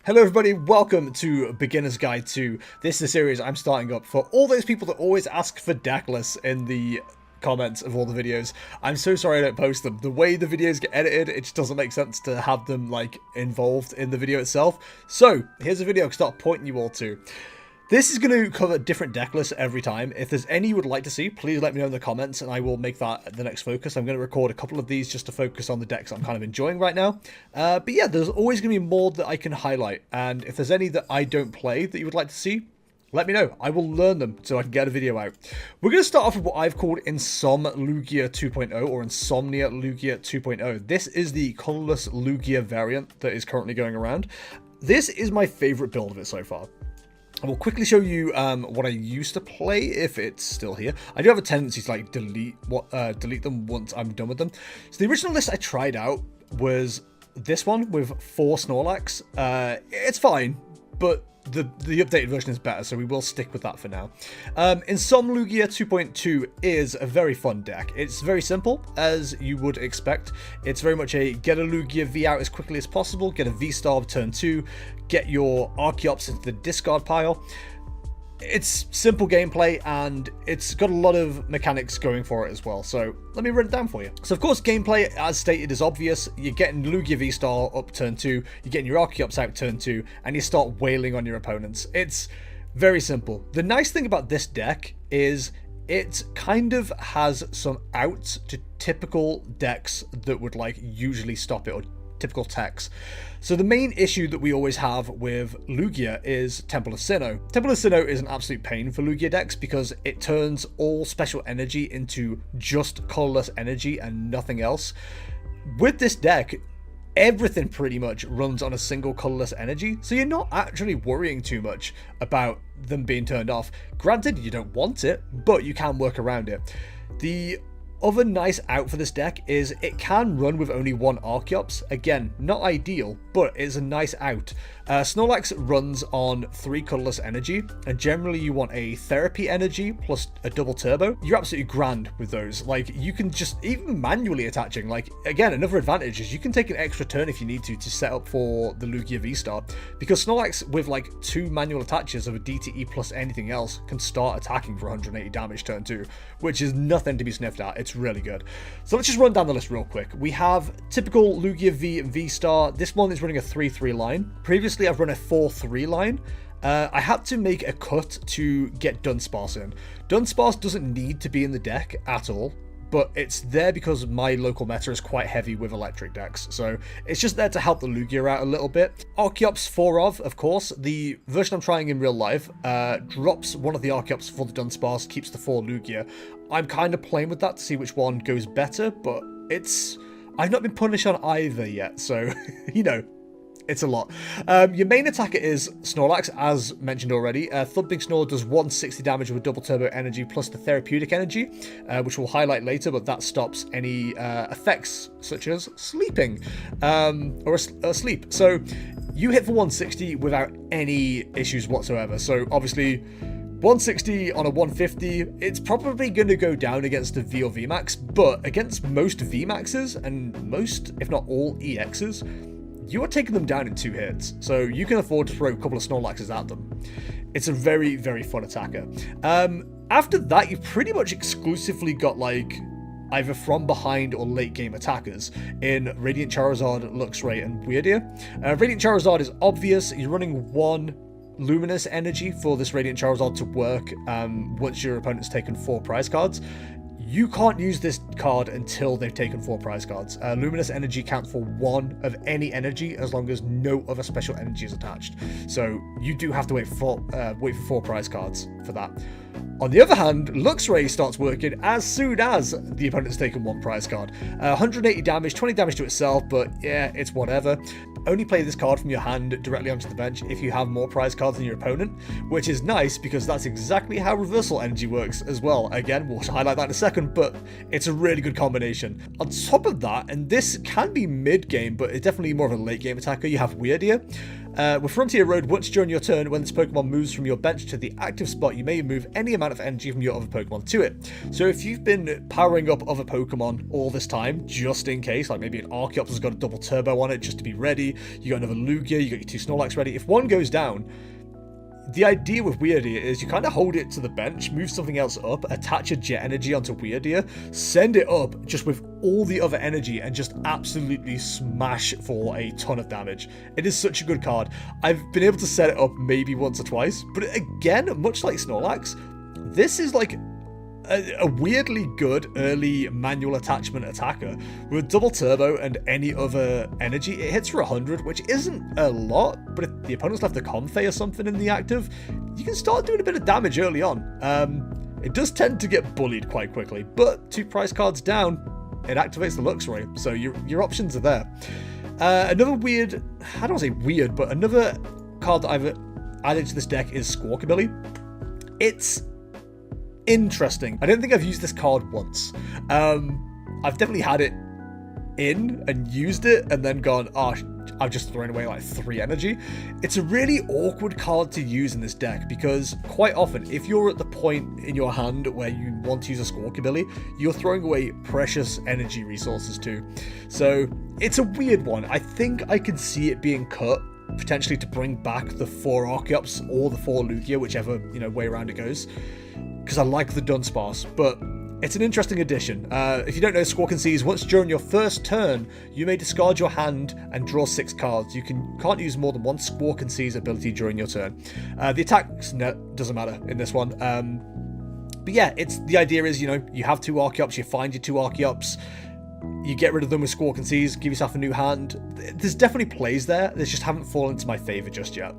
Hello everybody, welcome to Beginner's Guide 2. This is a series I'm starting up for all those people that always ask for decklists in the comments of all the videos. I'm so sorry I don't post them. The way the videos get edited, it just doesn't make sense to have them like involved in the video itself. So here's a video I can start pointing you all to. This is going to cover different deck lists every time. If there's any you would like to see, please let me know in the comments and I will make that the next focus. I'm going to record a couple of these just to focus on the decks I'm kind of enjoying right now. But yeah, there's always going to be more that I can highlight. And if there's any that I don't play that you would like to see, let me know. I will learn them so I can get a video out. We're going to start off with what I've called Insom Lugia 2.0 or Insomnia Lugia 2.0. This is the colourless Lugia variant that is currently going around. This is my favourite build of it so far. I will quickly show you what I used to play, if it's still here. I do have a tendency to like delete them once I'm done with them. So the original list I tried out was this one with 4 Snorlax. It's fine, but the updated version is better, so we will stick with that for now. Insom Lugia 2.2 is a very fun deck. It's very simple, as you would expect. It's very much a get a Lugia V out as quickly as possible, get a V-Star turn 2, get your Archeops into the discard pile. It's simple gameplay, and it's got a lot of mechanics going for it as well. So let me run it down for you. So of course, gameplay, as stated, is obvious. You're getting Lugia V-Star up turn 2, you're getting your Archeops out turn 2, and you start wailing on your opponents. It's very simple. The nice thing about this deck is it kind of has some outs to typical decks that would like usually stop it, or typical techs. So the main issue that we always have with Lugia is Temple of Sinnoh. Temple of Sinnoh is an absolute pain for Lugia decks because it turns all special energy into just colourless energy and nothing else. With this deck, everything pretty much runs on a single colourless energy, so you're not actually worrying too much about them being turned off. Granted, you don't want it, but you can work around it. The other nice out for this deck is it can run with only 1 Archeops. Again, not ideal, but it's a nice out. Snorlax runs on 3 colourless energy, and generally you want a therapy energy plus a double turbo. You're absolutely grand with those. Like, you can just, even manually attaching, like, again, another advantage is you can take an extra turn if you need to set up for the Lugia V-Star, because Snorlax with like 2 manual attaches of a DTE plus anything else can start attacking for 180 damage turn 2, which is nothing to be sniffed at. It's really good. So let's just run down the list real quick. We have typical Lugia V and V-Star. This one is running a 3-3 line. Previously, I've run a 4-3 line. I had to make a cut to get Dunsparce in. Dunsparce doesn't need to be in the deck at all, but it's there because my local meta is quite heavy with electric decks, so it's just there to help the Lugia out a little bit. Archeops 4 of course. The version I'm trying in real life drops one of the Archeops for the Dunsparce, keeps the 4 Lugia. I'm kind of playing with that to see which one goes better, but I've not been punished on either yet, so, you know, it's a lot. Your main attacker is Snorlax, as mentioned already. Thumping Snore does 160 damage with double turbo energy plus the therapeutic energy, which we'll highlight later, but that stops any effects such as sleeping or sleep. So you hit for 160 without any issues whatsoever. So obviously 160 on a 150, it's probably going to go down against a V or VMAX, but against most VMAXs and most, if not all, EXs, you are taking them down in 2 hits, so you can afford to throw a couple of Snorlaxes at them. It's a very, very fun attacker. After that, you've pretty much exclusively got like either from behind or late game attackers in Radiant Charizard, Luxray, and Wyrdeer. Radiant Charizard is obvious. You're running 1 Luminous energy for this Radiant Charizard to work once your opponent's taken 4 prize cards. You can't use this card until they've taken 4 prize cards. Luminous energy counts for 1 of any energy as long as no other special energy is attached. So you do have to wait for 4 prize cards for that. On the other hand, Luxray starts working as soon as the opponent's taken 1 prize card. 180 damage, 20 damage to itself, but yeah, it's whatever. Only play this card from your hand directly onto the bench if you have more prize cards than your opponent, which is nice because that's exactly how reversal energy works as well. Again, we'll highlight that in a second, but it's a really good combination. On top of that, and this can be mid-game, but it's definitely more of a late-game attacker, you have Wyrdeer. With Frontier Road, once during your turn, when this Pokemon moves from your bench to the active spot, you may move any amount of energy from your other Pokemon to it. So if you've been powering up other Pokemon all this time, just in case, like maybe an Archeops has got a double turbo on it just to be ready, you got another Lugia, you got your 2 Snorlax ready, if one goes down, the idea with Wyrdeer is you kind of hold it to the bench, move something else up, attach a jet energy onto Wyrdeer, send it up just with all the other energy and just absolutely smash for a ton of damage. It is such a good card. I've been able to set it up maybe once or twice, but again, much like Snorlax, this is like a weirdly good early manual attachment attacker. With double turbo and any other energy, it hits for 100, which isn't a lot, but if the opponent's left a Comfey or something in the active, you can start doing a bit of damage early on. It does tend to get bullied quite quickly, but 2 price cards down, it activates the Luxray, so your options are there. Another weird, I don't want to say weird, but another card that I've added to this deck is Squawkabilly. It's interesting. I don't think I've used this card once. I've definitely had it in and used it and then gone, oh, I've just thrown away like 3 energy. It's a really awkward card to use in this deck because quite often, if you're at the point in your hand where you want to use a Squawkabilly, you're throwing away precious energy resources too. So it's a weird one. I think I can see it being cut potentially to bring back the 4 Archeops or the 4 Lugia, whichever way around it goes, because I like the Dunsparce, but it's an interesting addition. If you don't know, Squawk and Seize, once during your first turn, you may discard your hand and draw 6 cards. You can't use more than 1 Squawk and Seize ability during your turn. The attacks doesn't matter in this one. But yeah, the idea is, you have 2 Archeops, you find your 2 Archeops, you get rid of them with Squawk and Seize, give yourself a new hand. There's definitely plays there, they just haven't fallen to my favour just yet.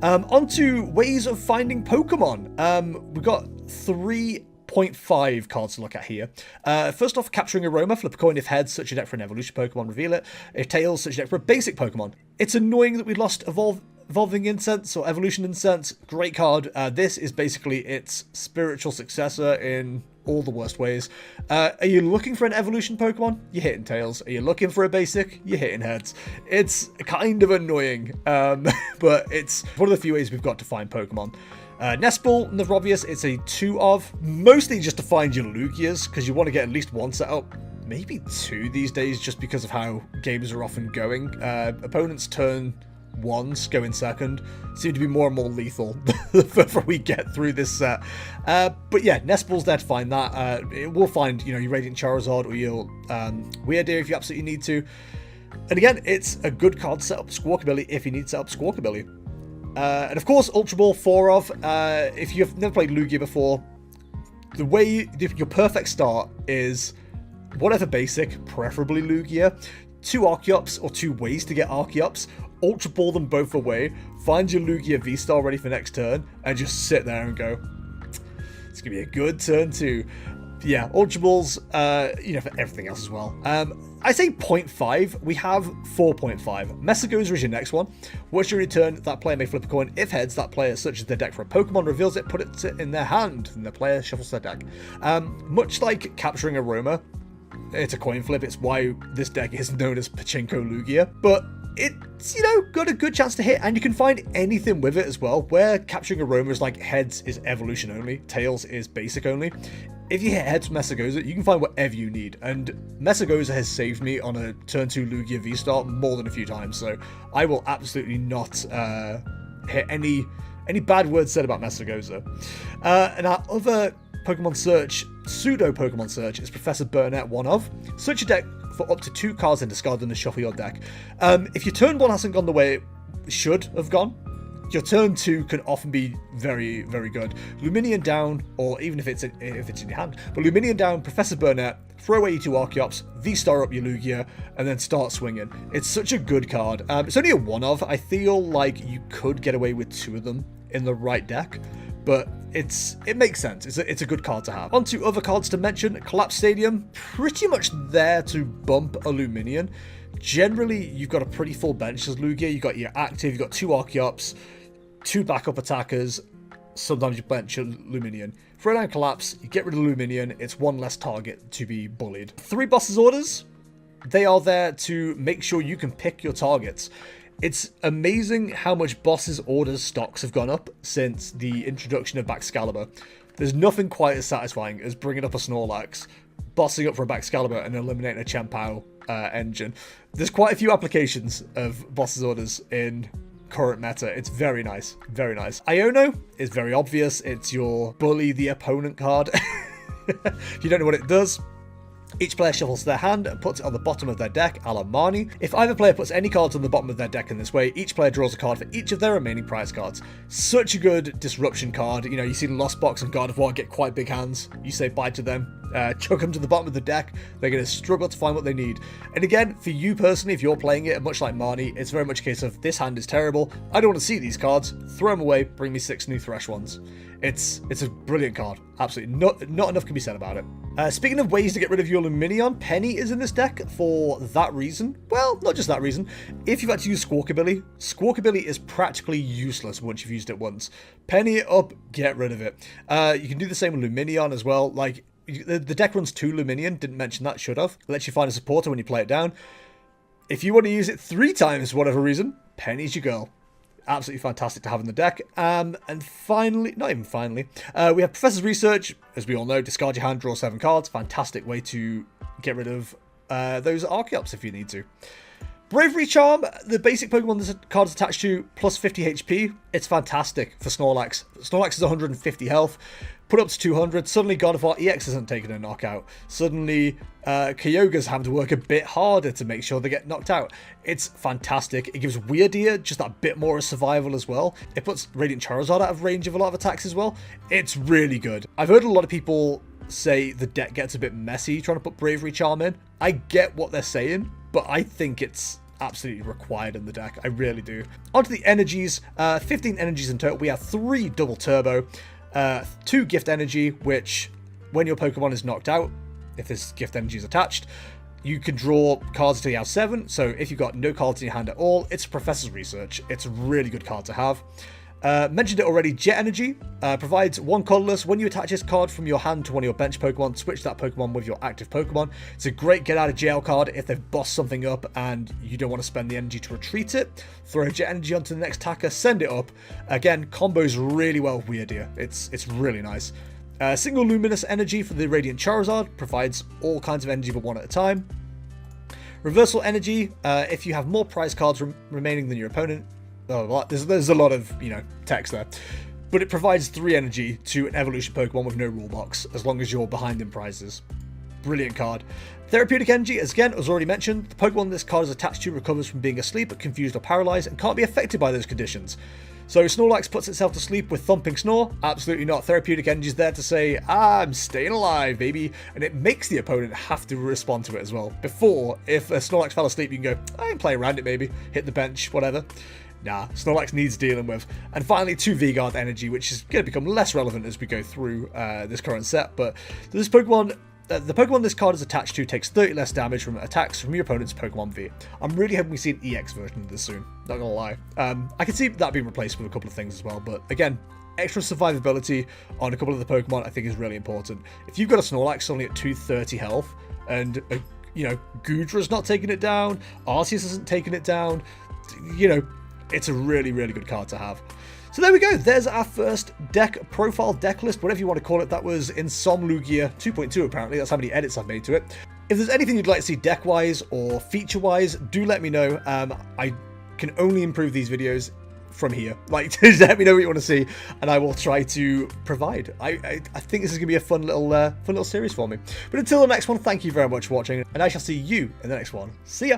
On to ways of finding Pokemon. We've got 3.5 cards to look at here. First off, Capturing Aroma. Flip a coin. If heads, search your deck for an evolution Pokemon, reveal it. If tails, search your deck for a basic Pokemon. It's annoying that we lost Evolving Incense or Evolution Incense. Great card. This is basically its spiritual successor in all the worst ways. Are you looking for an evolution Pokemon? You're hitting tails. Are you looking for a basic? You're hitting heads. It's kind of annoying, but it's one of the few ways we've got to find Pokemon. Nestball, another obvious, it's a 2 of, mostly just to find your Lugias, because you want to get at least 1 set up, maybe 2 these days, just because of how games are often going. Opponents turn 1s go in second seem to be more and more lethal the further we get through this set. But yeah, Nestball's there to find that. It will find, your Radiant Charizard or your Wyrdeer if you absolutely need to. And again, it's a good card to set up Squawkabilly if you need to set up Squawkabilly. And of course, Ultra Ball 4 of. If you've never played Lugia before, the way your perfect start is whatever basic, preferably Lugia, 2 Archeops or 2 ways to get Archeops, Ultra Ball them both away, find your Lugia V-Star ready for next turn, and just sit there and go, it's going to be a good turn too. Yeah, Ultra Balls, for everything else as well. I say 0.5, we have 4.5. Messagoza is your next one. Once you return, that player may flip a coin. If heads, that player searches their deck for a Pokemon, reveals it, put it in their hand, and the player shuffles their deck. Much like Capturing Aroma, it's a coin flip. It's why this deck is known as Pachinko Lugia, but it's, got a good chance to hit, and you can find anything with it as well, where Capturing Aroma is like heads is evolution only, tails is basic only. If you hit heads with Messagoza, you can find whatever you need, and Messagoza has saved me on a turn 2 Lugia V-Star more than a few times, so I will absolutely not hit any bad words said about Messagoza. And our other Pokemon search, pseudo Pokemon search, is Professor Burnett 1 of. Search your deck for up to 2 cards and discard them to shuffle your deck. If your turn 1 hasn't gone the way it should have gone, your turn 2 can often be very, very good. Lumineon down, or even if it's in your hand, but Lumineon down, Professor Burnett, throw away your 2 Archeops, V-Star up your Lugia, and then start swinging. It's such a good card. It's only a 1 of. I feel like you could get away with 2 of them in the right deck, but it makes sense. It's a good card to have. On to other cards to mention. Collapse Stadium, pretty much there to bump a Lumineon. Generally, you've got a pretty full bench as Lugia. You've got your active, you've got 2 Archeops, 2 backup attackers. Sometimes you bench a Lumineon. Throw down Collapse, you get rid of Lumineon, it's 1 less target to be bullied. 3 Boss's Orders, they are there to make sure you can pick your targets. It's amazing how much Boss's Orders stocks have gone up since the introduction of Baxcalibur. There's nothing quite as satisfying as bringing up a Snorlax, bossing up for a Baxcalibur, and eliminating a Chien-Pao engine. There's quite a few applications of Boss's Orders in current meta. It's very nice, very nice. Iono is very obvious. It's your bully the opponent card. If you don't know what it does, each player shuffles their hand and puts it on the bottom of their deck, a la Marnie. If either player puts any cards on the bottom of their deck in this way, each player draws a card for each of their remaining prize cards. Such a good disruption card. You know, you see Lost Box and God of War get quite big hands. You say bye to them, chuck them to the bottom of the deck. They're going to struggle to find what they need. And again, for you personally, if you're playing it, much like Marnie, it's very much a case of this hand is terrible. I don't want to see these cards. Throw them away. Bring me 6 new Thresh ones. It's a brilliant card. Absolutely. Not enough can be said about it. Speaking of ways to get rid of your Lumineon, Penny is in this deck for that reason. Well, not just that reason. If you've had to use Squawkabilly, Squawkabilly is practically useless once you've used it once. Penny it up, get rid of it. You can do the same with Lumineon as well. Like, the deck runs 2 Lumineon, didn't mention that, should have. It lets you find a supporter when you play it down. If you want to use it 3 times for whatever reason, Penny's your girl. Absolutely fantastic to have in the deck. And finally, not even finally, we have Professor's Research. As we all know, discard your hand, draw 7 cards. Fantastic way to get rid of those Archeops if you need to. Bravery Charm, the basic Pokemon this card is attached to, plus 50 HP. It's fantastic for Snorlax. Snorlax is 150 health. Put up to 200. Suddenly God of War EX isn't taking a knockout. Suddenly Kyogre's having to work a bit harder to make sure they get knocked out. It's fantastic. It gives Wyrdeer just that bit more of survival as well. It puts Radiant Charizard out of range of a lot of attacks as well. It's really good. I've heard a lot of people say the deck gets a bit messy trying to put Bravery Charm in. I get what they're saying, but I think it's absolutely required in the deck. I really do. Onto the energies. 15 energies in total. We have 3 double turbo. 2 gift energy, which when your Pokemon is knocked out, if this gift energy is attached, you can draw cards until you have 7. So if you've got no cards in your hand at all, it's Professor's Research. It's a really good card to have. Mentioned it already, Jet Energy provides 1 colorless. When you attach this card from your hand to one of your bench Pokemon, switch that Pokemon with your active Pokemon. It's a great get out of jail card if they've bossed something up and you don't want to spend the energy to retreat it. Throw Jet Energy onto the next attacker, send it up. Again, combos really well with Wyrdeer. It's really nice. Single Luminous Energy for the Radiant Charizard provides all kinds of energy but 1 at a time. Reversal Energy, if you have more prize cards remaining than your opponent. Oh, there's a lot of, text there. But it provides 3 energy to an evolution Pokemon with no rule box, as long as you're behind in prizes. Brilliant card. Therapeutic Energy, as already mentioned, the Pokemon this card is attached to recovers from being asleep, confused or paralyzed, and can't be affected by those conditions. So Snorlax puts itself to sleep with Thumping Snore? Absolutely not. Therapeutic Energy is there to say, I'm staying alive, baby. And it makes the opponent have to respond to it as well. Before, if a Snorlax fell asleep, you can go, I can play around it maybe, hit the bench, whatever. Nah, Snorlax needs dealing with. And finally, 2 V-Guard Energy, which is going to become less relevant as we go through this current set. But this Pokemon, the Pokemon this card is attached to takes 30 less damage from attacks from your opponent's Pokemon V. I'm really hoping we see an EX version of this soon, not gonna lie. I can see that being replaced with a couple of things as well, but again, extra survivability on a couple of the Pokemon I think is really important. If you've got a Snorlax only at 230 health, and, Goodra's not taking it down, Arceus isn't taking it down, it's a really, really good card to have. So there we go. There's our first deck profile, deck list, whatever you want to call it. That was in some Lugia 2.2 apparently. That's how many edits I've made to it. If there's anything you'd like to see deck-wise or feature-wise, do let me know. I can only improve these videos from here. Like, just let me know what you want to see, and I will try to provide. I think this is going to be a fun little series for me. But until the next one, thank you very much for watching, and I shall see you in the next one. See ya!